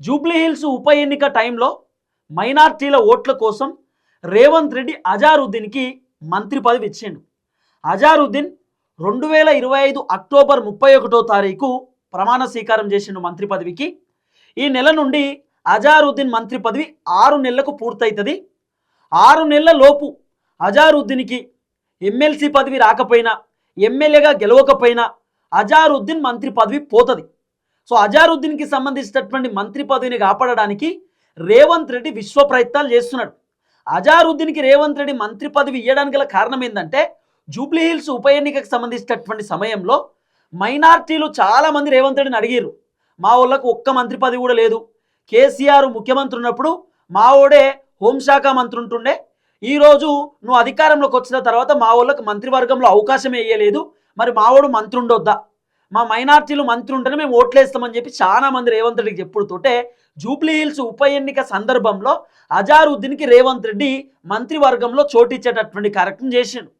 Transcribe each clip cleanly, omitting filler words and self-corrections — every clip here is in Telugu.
జూబ్లీహిల్స్ ఉప ఎన్నిక టైంలో మైనార్టీల ఓట్ల కోసం రేవంత్ రెడ్డి అజారుద్దీన్కి మంత్రి పదవి ఇచ్చిండు. అజారుద్దీన్ 2025 అక్టోబర్ 31వ తారీఖు ప్రమాణ స్వీకారం చేసిండు మంత్రి పదవికి. ఈ నెల నుండి అజారుద్దీన్ మంత్రి పదవి 6 నెలలకు పూర్తవుతుంది. 6 నెలల లోపు అజారుద్దీన్కి ఎమ్మెల్సీ పదవి రాకపోయినా, ఎమ్మెల్యేగా గెలవకపోయినా అజారుద్దీన్ మంత్రి పదవి పోతుంది. సో అజారుద్దీన్కి సంబంధించినటువంటి మంత్రి పదవిని కాపాడడానికి రేవంత్ రెడ్డి విశ్వ ప్రయత్నాలు చేస్తున్నాడు. అజారుద్దీన్కి రేవంత్ రెడ్డి మంత్రి పదవి ఇవ్వడానికి గల కారణం ఏంటంటే, జూబ్లీహిల్స్ ఉప ఎన్నికకు సంబంధించినటువంటి సమయంలో మైనార్టీలు చాలామంది రేవంత్ రెడ్డిని అడిగారు. మా వాళ్ళకు ఒక్క మంత్రి పదవి కూడా లేదు, కేసీఆర్ ముఖ్యమంత్రి ఉన్నప్పుడు మా ఓడే హోంశాఖ మంత్రి ఉంటుండే, ఈరోజు నువ్వు అధికారంలోకి వచ్చిన తర్వాత మా వాళ్ళకు మంత్రివర్గంలో అవకాశం వేయలేదు, మరి మావాడు మంత్రి ఉండొద్దా, మా మైనార్టీలు మంత్రి ఉంటేనే మేము ఓట్లేస్తామని చెప్పి చాలామంది రేవంత్ రెడ్డికి చెప్పుడుతోటే జూబ్లీహిల్స్ ఉప ఎన్నిక సందర్భంలో అజారుద్దీన్కి రేవంత్ రెడ్డి మంత్రివర్గంలో చోటిచ్చేటటువంటి కార్యక్రమం చేసిండు.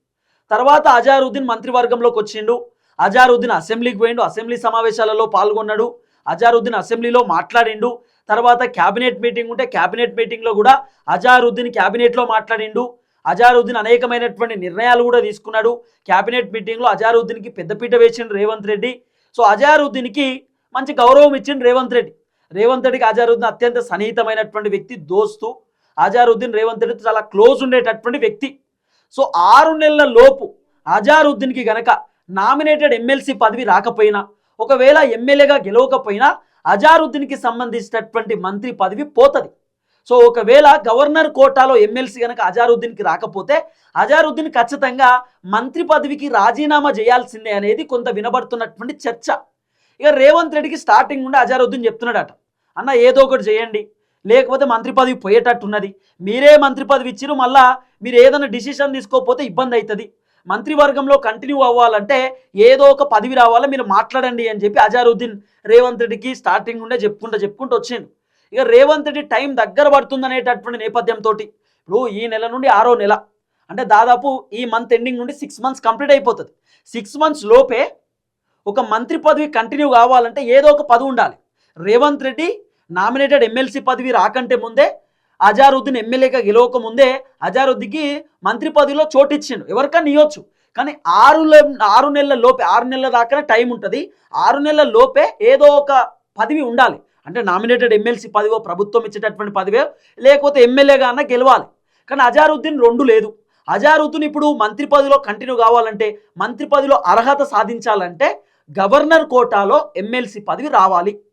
తర్వాత అజారుద్దీన్ మంత్రివర్గంలోకి వచ్చిండు. అజారుద్దీన్ అసెంబ్లీకి పోయిండు, అసెంబ్లీ సమావేశాలలో పాల్గొన్నాడు, అజారుద్దీన్ అసెంబ్లీలో మాట్లాడిండు. తర్వాత క్యాబినెట్ మీటింగ్ ఉంటే క్యాబినెట్ మీటింగ్లో కూడా అజారుద్దీన్ క్యాబినెట్లో మాట్లాడిండు. అజారుద్దీన్ అనేకమైనటువంటి నిర్ణయాలు కూడా తీసుకున్నాడు. క్యాబినెట్ మీటింగ్లో అజారుద్దీన్కి పెద్దపీట వేసిండు రేవంత్ రెడ్డి. సో అజారుద్దీన్కి మంచి గౌరవం ఇచ్చిండు రేవంత్ రెడ్డి. రేవంత్ రెడ్డికి అజారుద్దీన్ అత్యంత సన్నిహితమైనటువంటి వ్యక్తి, దోస్తు. అజారుద్దీన్ రేవంత్ రెడ్డితో చాలా క్లోజ్ ఉండేటటువంటి వ్యక్తి. సో 6 నెలల లోపు అజారుద్దీన్కి గనక నామినేటెడ్ ఎమ్మెల్సీ పదవి రాకపోయినా, ఒకవేళ ఎమ్మెల్యేగా గెలవకపోయినా అజారుద్దీన్కి సంబంధించినటువంటి మంత్రి పదవి పోతుంది. సో ఒకవేళ గవర్నర్ కోటాలో ఎమ్మెల్సీ కనుక అజారుద్దీన్కి రాకపోతే అజారుద్దీన్ ఖచ్చితంగా మంత్రి పదవికి రాజీనామా చేయాల్సిందే అనేది కొంత వినబడుతున్నటువంటి చర్చ. ఇక రేవంత్ రెడ్డికి స్టార్టింగ్ నుండి అజారుద్దీన్ చెప్తున్నాడట, అన్న ఏదో ఒకటి చేయండి, లేకపోతే మంత్రి పదవి పోయేటట్టున్నది, మీరే మంత్రి పదవి ఇచ్చిరు, మళ్ళా మీరు ఏదైనా డిసిషన్ తీసుకోకపోతే ఇబ్బంది అవుతుంది, మంత్రివర్గంలో కంటిన్యూ అవ్వాలంటే ఏదో ఒక పదవి రావాలా, మీరు మాట్లాడండి అని చెప్పి అజారుద్దీన్ రేవంత్ రెడ్డికి స్టార్టింగ్ నుండే చెప్పుకుంటూ వచ్చిండు. ఇక రేవంత్ రెడ్డి టైం దగ్గర పడుతుందనేటటువంటి నేపథ్యంతో ఇప్పుడు ఈ నెల నుండి 6వ నెల అంటే దాదాపు ఈ మంత్ ఎండింగ్ నుండి 6 మంత్స్ కంప్లీట్ అయిపోతుంది. 6 మంత్స్ లోపే ఒక మంత్రి పదవి కంటిన్యూ కావాలంటే ఏదో ఒక పదవి ఉండాలి. రేవంత్ రెడ్డి నామినేటెడ్ ఎమ్మెల్సీ పదవి రాకంటే ముందే, అజారుద్దీన్ ఎమ్మెల్యేగా గెలవక ముందే అజారుద్దీన్కి మంత్రి పదవిలో చోటు ఇచ్చిండు. ఎవరికైనా ఇవ్వచ్చు, కానీ 6 నెలల లోపే, 6 నెలల దాకానే టైం ఉంటుంది. 6 నెలల లోపే ఏదో ఒక పదవి ఉండాలి. అంటే నామినేటెడ్ ఎమ్మెల్సీ పదవో, ప్రభుత్వం ఇచ్చేటటువంటి పదవో, లేకపోతే ఎమ్మెల్యేగా అన్న గెలవాలి. కానీ అజారుద్దీన్ 2 లేదు. అజారుద్దీన్ ఇప్పుడు మంత్రి పదవిలో కంటిన్యూ కావాలంటే, మంత్రి పదవిలో అర్హత సాధించాలంటే గవర్నర్ కోటాలో ఎమ్మెల్సీ పదవి రావాలి.